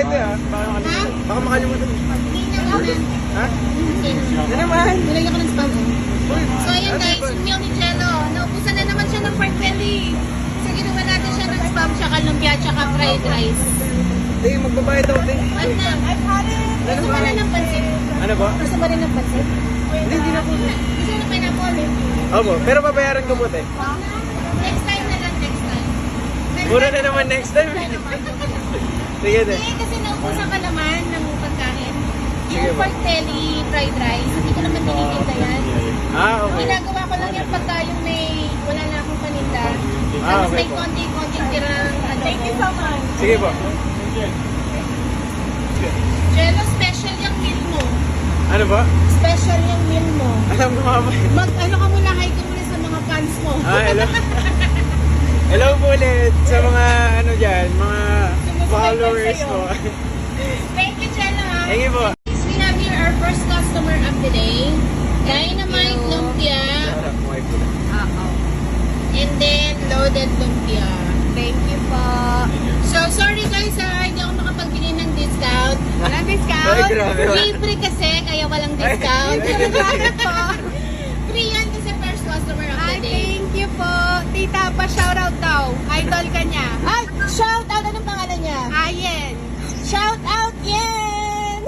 magbabayad na ha. Baka makalimutan. Hindi na naman. Ha? Hindi naman. Nilagyan ko ng spam. So ayan guys, yung meal ni Jello. Naubusan na naman siya ng pork belly. So ginawa natin siya ng spam, tsaka lumpia, tsaka fried rice. Hindi, magbabayad daw. Ano na? Gusto mo na ng pansit? Ano ba? Gusto mo rin ng pansit? Hindi na po. Gusto mo na pineapple? Opo, pero babayaran ko buti. Next time na lang, next time. Mura na naman next time. Sige din. Eh, kasi naubusan ka naman ng pagkain. Sige Yung ba? pork belly, fried rice, hindi ko naman tinitinda yan. Okay. Ginagawa ko lang yan pagka yung wala na akong paninda. Tapos Okay may po. konting tira ng ano. Thank you so much. Sige po. Jello, special yung meal mo. Ano ba? Special yung meal mo. Alam ko nga ba? Ano ka muna, hi ka muna sa mga fans mo. Hello. Hello po ulit sa mga ano dyan, mga followers ko. Thank you, Jello. Thank you po. We have here our first customer of the day. Dynamite lumpia. And then loaded lumpia. Thank you po. So, sorry guys hindi ako makapagbigay ng discount. Walang discount? Ay, grabe. Libre kasi, kaya walang discount. Free yan kasi first customer of the day. Thank you po. Tita, pa-shoutout daw. Idol ka niya. Ay, shout out! Anong pangalan niya? Ayen. Shout out, Yen!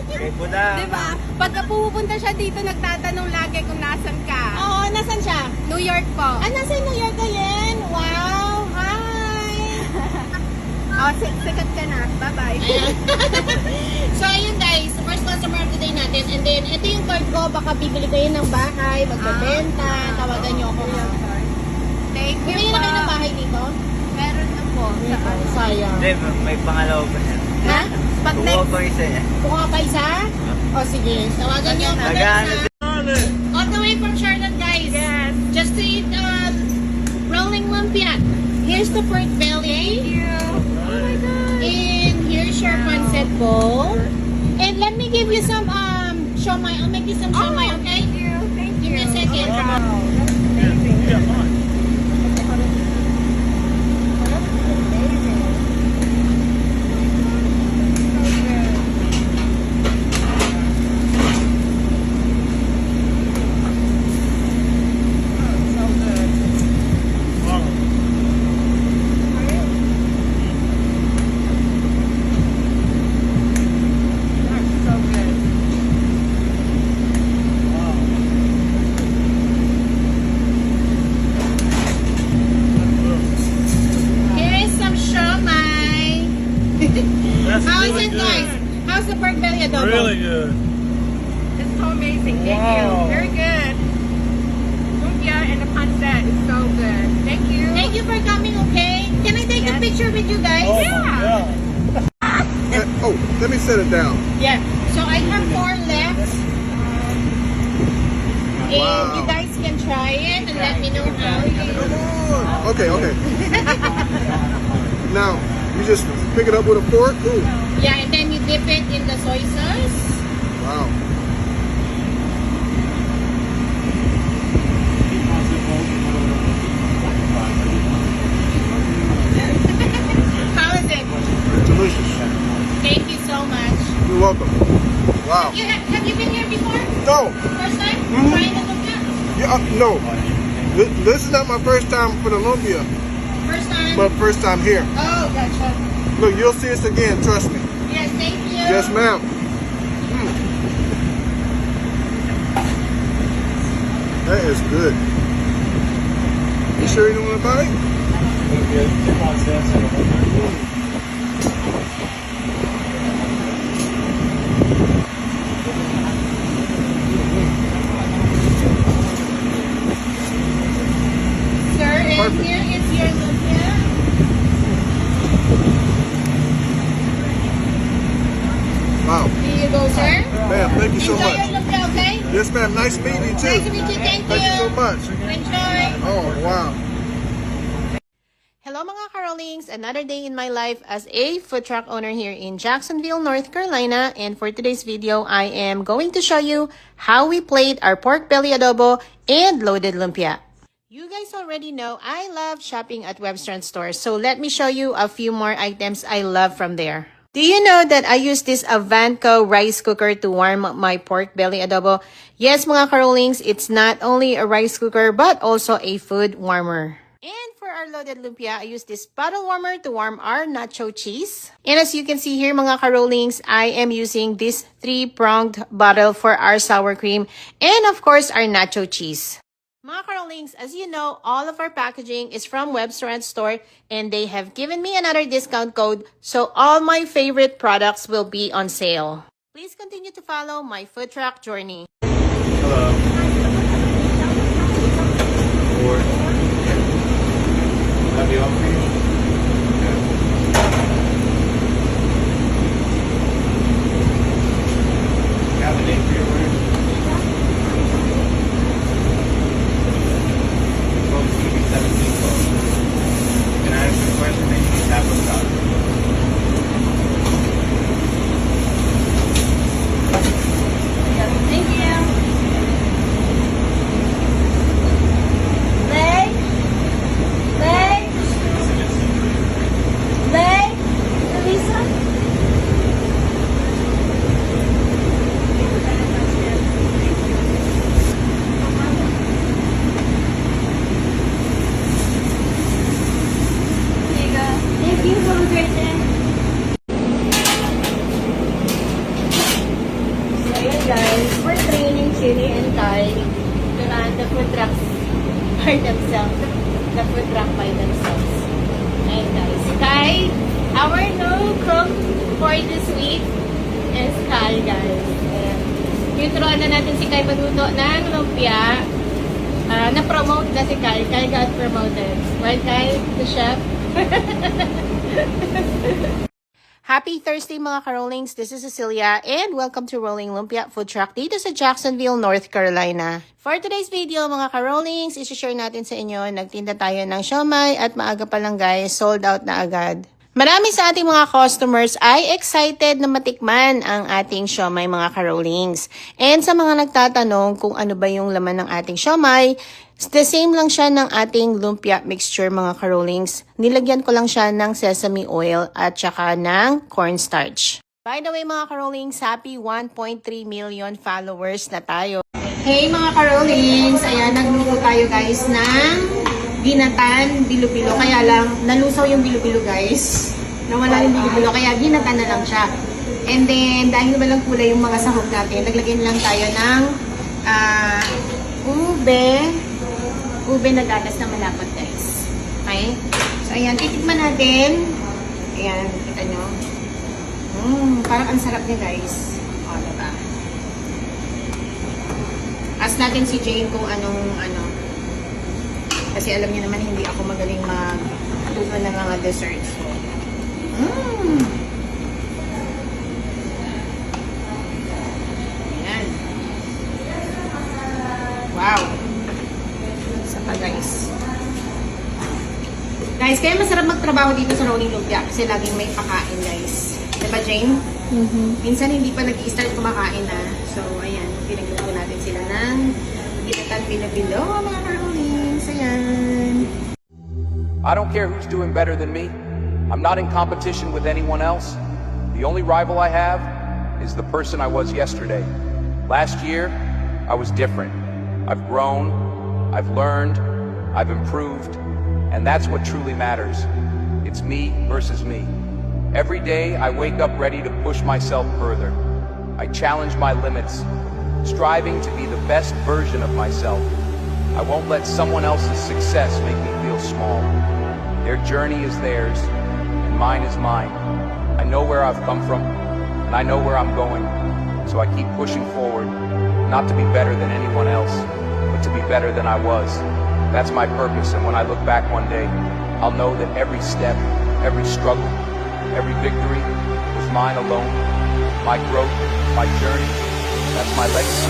Okay po na. Diba? Pagka pupunta siya dito, nagtatanong lagi kung nasan ka. Oo, nasan siya? New York po. Nasa New York ka, Yen? Wow! Hi! Sikat ka na. Bye-bye. Ayan. So, ayun guys, first customer of the day natin. And then, ito yung card ko. Baka bibili kayo ng bahay, magbebenta. Tawagan niyo ako. Thank you Bumili po. na kayo ng bahay dito? Meron na po. Sayang. Hindi, may pangalawa pa niya. Ha? Pag Buwa next, pa isa niya. Kuha pa isa? O sige, tawagan niyo ako. Nag-ano All the way from Charlotte, guys. yes. Just to eat rolling lumpia. Here's the pork belly. Thank you. Oh my God. And here's your pancit bowl. And let me give you some siomai. I'll make you some siomai, okay? Thank you. Thank Give you. me a second. Oh my God. That's amazing. Here is some siomai. How is it, guys? How's the pork belly adobo? Really good. It's so amazing. Thank you. Very good. Lumpia and the pancit is so good. Thank you. Thank you for coming, okay? Can I take a Yes. picture with you guys? Yeah. Oh, let me set it down. Yeah. So I have 4 left. And Wow. you guys can try it and let me know how you... Come on. Okay, okay. Now, you just pick it up with a fork. Ooh, Yeah, and then you dip it in the soy sauce. wow. How is it? Delicious. Thank you so much. You're welcome. Wow. Have you been here before? No, First time? Mhm. Trying the lumpia? yeah, no. This is not my first time for the lumpia, First time? but first time here. Oh, gotcha. Look, you'll see us again. Trust me. Yes, thank you. Yes, ma'am. That is good. You sure you don't want to buy it? Sir, and Perfect. here is your lumpia. Wow. Here you go, sir. Ma'am, thank you so Enjoy your much. lumpia, okay? Yes, ma'am. Nice meeting you, too. Nice to meet you. Thank Thank you so you. much. Enjoy. Oh, wow. Hello mga Carolings! Another day in my life as a food truck owner here in Jacksonville, North Carolina. And for today's video, I am going to show you how we played our pork belly adobo and loaded lumpia. You guys already know I love shopping at Webster Stores, so let me show you a few more items I love from there. Do you know that I use this Avanco rice cooker to warm up my pork belly adobo? Yes, mga karolings, it's not only a rice cooker but also a food warmer. And for our loaded lumpia, I use this bottle warmer to warm our nacho cheese. And as you can see here, mga karolings, I am using this 3-pronged bottle for our sour cream and of course our nacho cheese. Mga karolings, as you know, all of our packaging is from Webster Store and they have given me another discount code, so all my favorite products will be on sale. Please continue to follow my food truck journey. Hello. Or, have you all free? Have a name for your order? Can I ask you a question? Maybe you have a stop. Thank you. Lay. Lay. Lay. Elisa. There you go. Thank you. Have a great day. So yun guys, we're training Chili and Kai to run the food trucks by themselves. The food truck by themselves. Ayun guys. Kai, our new cook for this week is Kai guys. Ayan. Tuturuan na natin si Kai magluto ng lumpia. Na-promote na si Kai. Kai got promoted. Right Kai, the chef? Happy Thursday mga karolings, this is Cecilia and welcome to Rolling Lumpia Food Truck dito sa Jacksonville, North Carolina. For today's video mga karolings, isi-share natin sa inyo, nagtinda tayo ng siomai at maaga pa lang guys, sold out na agad. Marami sa ating mga customers ay excited na matikman ang ating siomai mga karolings. And sa mga nagtatanong kung ano ba yung laman ng ating siomai, the same lang siya ng ating lumpia mixture mga karolings. Nilagyan ko lang siya ng sesame oil at saka ng cornstarch. By the way mga karolings, happy 1.3 million followers na tayo. Hey mga karolings, ayan nagluto tayo guys ng ginatan bilo-bilo. Kaya lang nalusaw yung bilo-bilo guys. Nawala yung bilo-bilo kaya ginatan na lang siya. And then dahil walang kulay yung mga sahog natin, naglagyan lang tayo ng ube na gatas na malapot guys. Okay? So ayan, titikman natin. Ayan, kita nyo. Parang ang sarap niya guys. O, diba? Ask natin si Jane kung anong kasi alam niyo naman hindi ako magaling magluto ng mga desserts. So, ayan. Wow. Saka guys. Guys, kaya masarap magtrabaho dito sa Rolling Lumpia kasi laging may pakain guys. Diba Jane? Minsan hindi pa nag-i-start kumakain na. So, ayan. Pinagluto natin sila ng ginatan bilo-bilo mga karolings. Ayan. I don't care who's doing better than me. I'm not in competition with anyone else. The only rival I have is the person I was yesterday. Last year, I was different. I've grown, I've learned, I've improved, and that's what truly matters. It's me versus me. Every day, I wake up ready to push myself further. I challenge my limits, striving to be the best version of myself. I won't let someone else's success make me feel small. Their journey is theirs, and mine is mine. I know where I've come from, and I know where I'm going, so I keep pushing forward, not to be better than anyone else, but to be better than I was. That's my purpose, and when I look back one day, I'll know that every step, every struggle, every victory was mine alone. My growth, my journey, that's my legacy.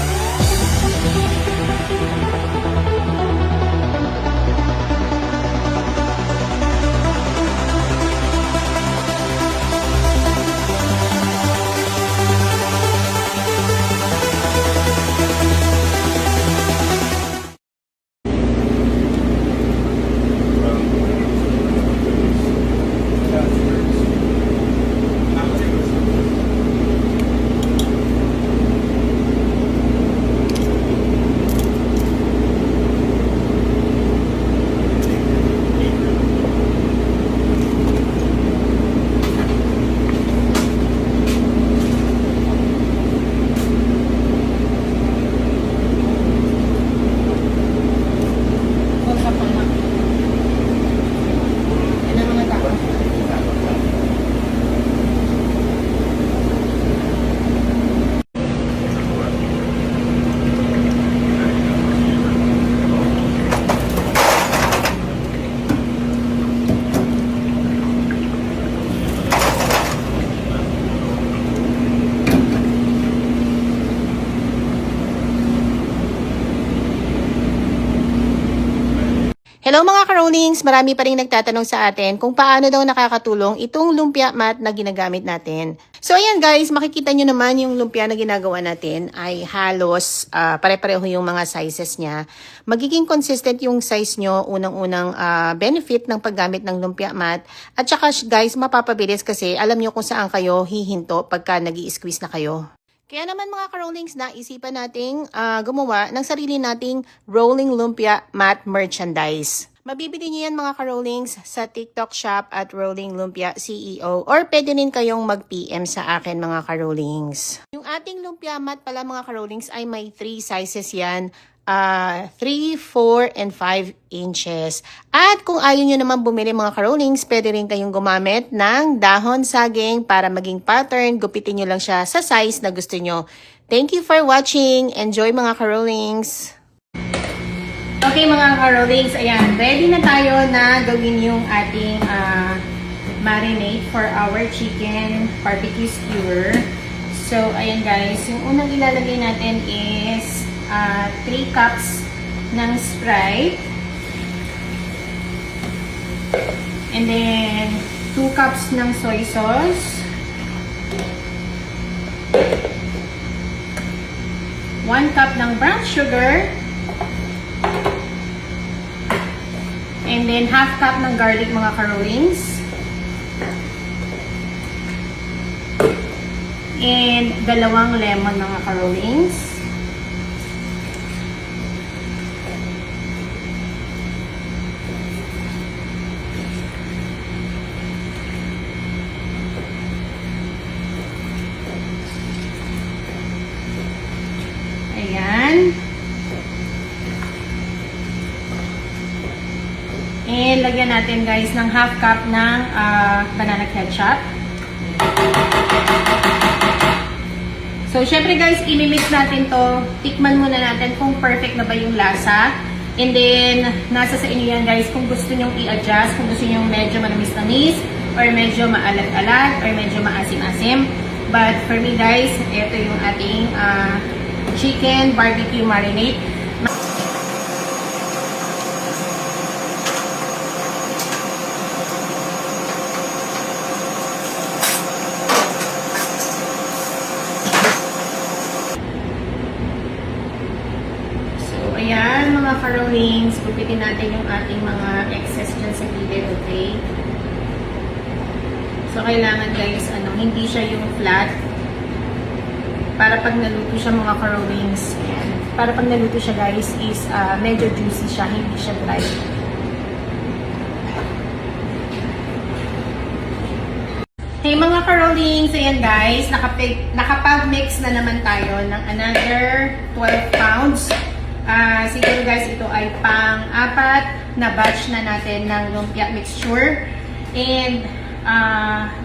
Hello mga ka-rollings! Marami pa rin nagtatanong sa atin kung paano daw nakakatulong itong lumpia mat na ginagamit natin. So ayan guys, makikita nyo naman yung lumpia na ginagawa natin ay halos pare-pareho yung mga sizes niya. Magiging consistent yung size nyo, unang-unang benefit ng paggamit ng lumpia mat. At saka guys, mapapabilis kasi alam nyo kung saan kayo hihinto pagka nag-i-squeeze na kayo. Kaya naman mga ka-rollings, naisipan nating gumawa ng sarili nating rolling lumpia mat merchandise. Mabibili niyo yan mga ka-rollings sa TikTok shop at Rolling Lumpia CEO or pwede rin kayong mag-PM sa akin mga ka-rollings. Yung ating lumpia mat pala mga ka-rollings ay may 3 sizes yan. 3, 4, and 5 inches. At kung ayaw nyo naman bumili mga ka-rollings, pwede rin kayong gumamit ng dahon saging para maging pattern. Gupitin nyo lang siya sa size na gusto nyo. Thank you for watching. Enjoy mga ka-rollings. Okay mga ka-rollings, ayan, ready na tayo na gawin yung ating marinade for our chicken barbecue skewer. So, ayan guys, yung unang ilalagay natin is 3 cups ng Sprite. And then, 2 cups ng soy sauce. 1 cup ng brown sugar. And then, half cup ng garlic mga ka-rollings. And 2 lemon mga ka-rollings. Ayan. And lagyan natin guys ng half cup ng banana ketchup. So, syempre guys, imimix natin to. Tikman muna natin kung perfect na ba yung lasa. And then, nasa sa inyo yan guys kung gusto nyong i-adjust, kung gusto nyong medyo manamis-namis, or medyo maalat-alat, or medyo maasim-asim. But for me guys, ito yung ating chicken barbecue marinade. Ayan, mga ka-rollings, gupitin natin yung ating mga excess dyan sa gilid, okay? So, kailangan guys, hindi siya yung flat. Para pag naluto siya mga ka-rollings, ayan. Para pag naluto siya guys, is medyo juicy siya, hindi siya dry. Hey mga ka-rollings, ayan guys, nakapag-mix na naman tayo ng another 12 pounds. Siguro guys, ito ay pang-4 na batch na natin ng lumpia mixture. And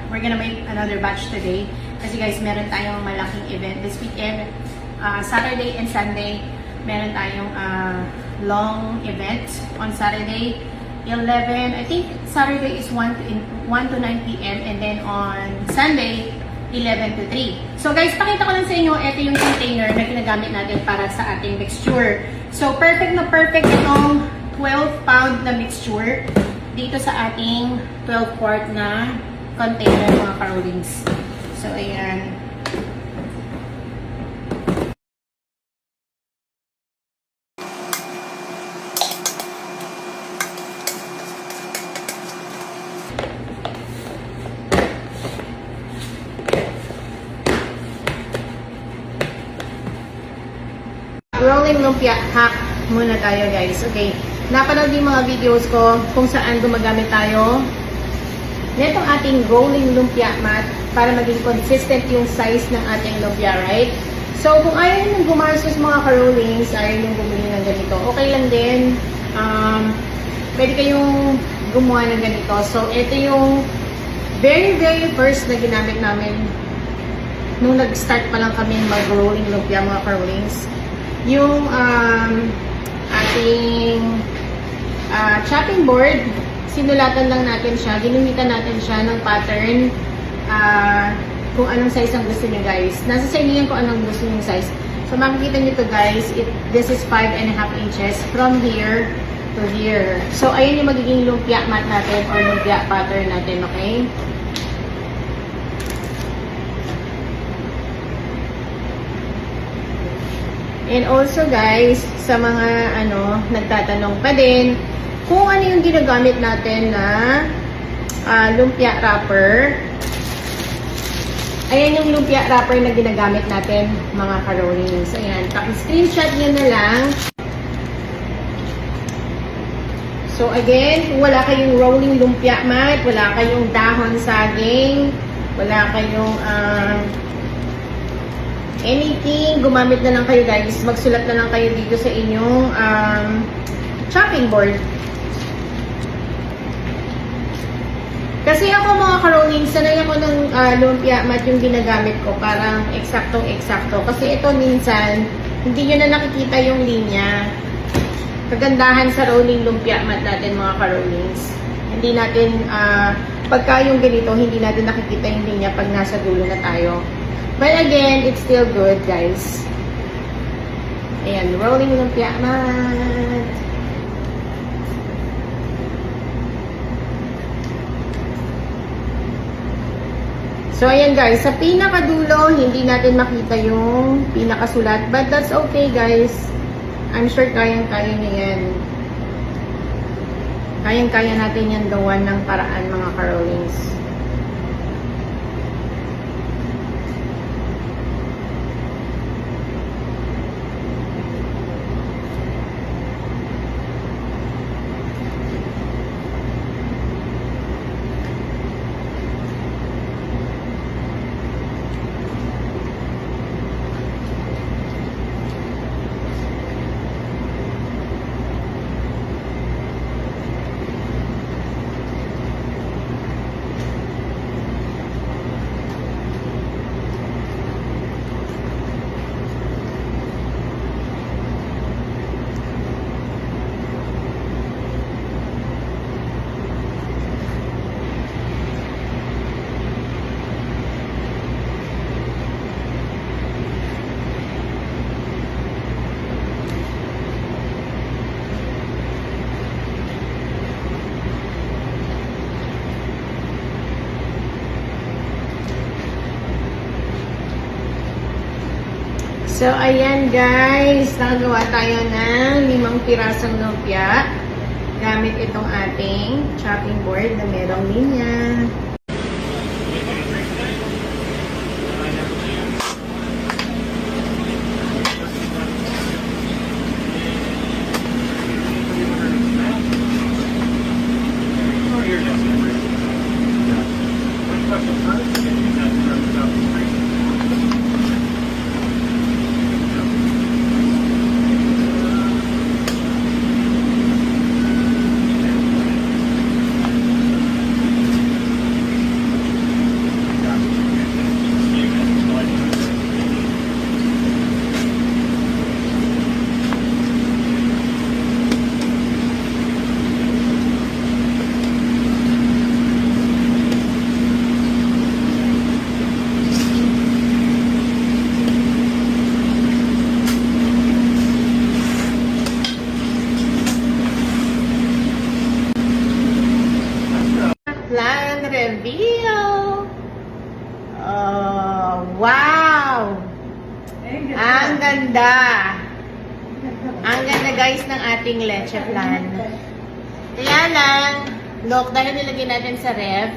we're gonna make another batch today. Kasi guys, meron tayong malaking event this weekend. Saturday and Sunday, meron tayong long event. On Saturday, 11, I think Saturday is 1 to 9 p.m. And then on Sunday, 11 to 3. So guys, pakita ko lang sa inyo, ito yung container na ginagamit natin para sa ating mixture. So perfect na perfect itong 12 pound na mixture dito sa ating 12 quart na container mga ka-rollings. So ayan. Rolling lumpia hack muna tayo guys. Okay, napanood yung mga videos ko kung saan gumagamit tayo netong ating rolling lumpia mat para maging consistent yung size ng ating lumpia, right? So, kung ayaw nyo gumastos mga ka-rollings, ayaw nyo bumili ng ganito, okay lang din. Pwede kayong gumawa ng ganito. So, ito yung very first na ginamit namin nung nag-start pa lang kami mag-rolling lumpia mga ka-rollings. Yung ating chopping board, sinulatan lang natin siya, ginamitan natin siya ng pattern kung anong size ang gusto niyo guys. Nasa sa inyo yan kung anong gusto niyo size. So makikita niyo to guys, this is 5.5 inches. From here, to here. So, ayan yung magiging lumpia mat natin or lumpia pattern natin, okay? And also guys, sa mga nagtatanong pa din kung ano yung ginagamit natin na lumpia wrapper. Ayan yung lumpia wrapper na ginagamit natin mga ka-rollings. Ayan, paki-screenshot nyo na lang. So again, kung wala kayong rolling lumpia mat, wala kayong dahon saging, wala kayong anything, gumamit na lang kayo guys. Magsulat na lang kayo dito sa inyong chopping board. Kasi ako mga ka-rolling, sanay ako ng lumpia mat yung ginagamit ko. Parang eksaktong-eksakto. Kasi ito minsan, hindi nyo na nakikita yung linya. Kagandahan sa rolling lumpia mat natin mga ka-rollings. Hindi natin, pagka yung ganito, hindi natin nakikita yung linya pag nasa dulo na tayo. But again, it's still good, guys. Ayan, rolling lumpia mat. So, ayan guys, sa pinakadulo, hindi natin makita yung pinakasulat. But that's okay, guys. I'm sure kayang-kaya niya yan. Kayang-kaya natin yan gawan ng paraan, mga ka-rollings. So, ayan guys, nakagawa tayo ng 5 pirasong lumpia gamit itong ating chopping board na merong linya. Plan reveal! Oh, wow! Ang ganda! Ang ganda guys ng ating leche flan. Kaya lang, look, dahil nilagay natin sa ref,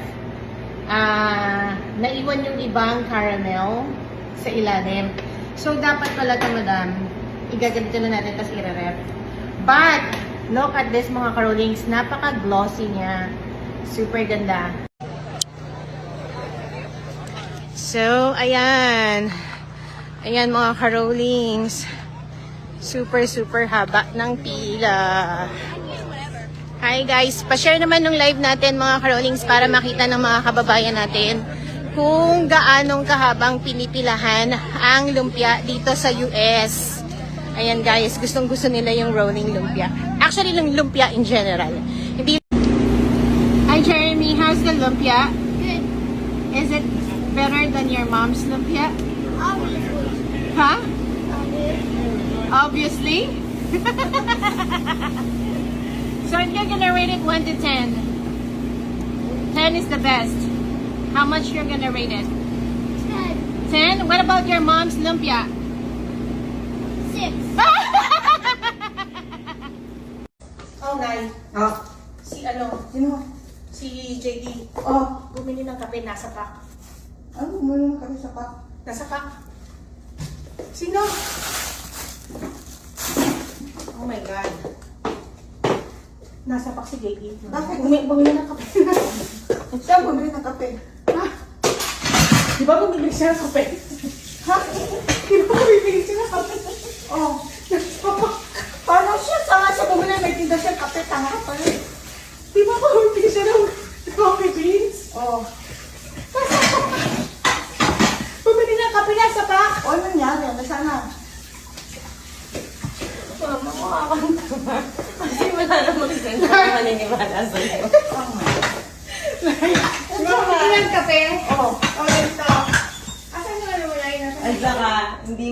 naiwan yung ibang caramel sa ilalim. So, dapat pala ito, madam, igaganito na natin, tapos i-ref. But, look at this mga ka-rollings, napaka-glossy niya. Super ganda. So, ayan. Ayan mga ka-rollings. Super, super haba ng pila. Hi guys, pa-share naman ng live natin mga ka-rollings para makita ng mga kababayan natin kung gaanong kahabang pinipilahan ang lumpia dito sa US. Ayan guys, gustong-gusto nila yung rolling lumpia. Actually, yung lumpia in general. Hindi. Hi Jeremy, how's the lumpia? Good. Is it better than your mom's lumpia? Obviously. Huh? Obviously? So if you're gonna rate it 1 to 10, 10 is the best. How much you're gonna rate it? 10? What about your mom's lumpia? 6. Oh, Nay. Ah, Si ano? sino? Si JD. Oh, Bumili ng kape, nasa pack. ano mo yung kami sa pa? Nasa pack. Sino? Oh my God. Nasa pack si JD. Bakit? Bumili ng kape. Siya bumili ng kape. Ha? Di ba bumili siya ng kape? Ha? Di ba bumili siya ng kape? Oh. Paano siya? Tanga siya bumili. May tinda siya kape. Tanga ka pala. Di ba bumili siya ng coffee beans? Oh. Bumili ng kape, nasa pack. O, ano nangyari? Ano sana? Mama, makakanta ba? Kasi wala namang sense na maniniwala sa'yo. Bumili ng kape. Oh. Oh, ganito. Asan mo na wala yun? At saka, hindi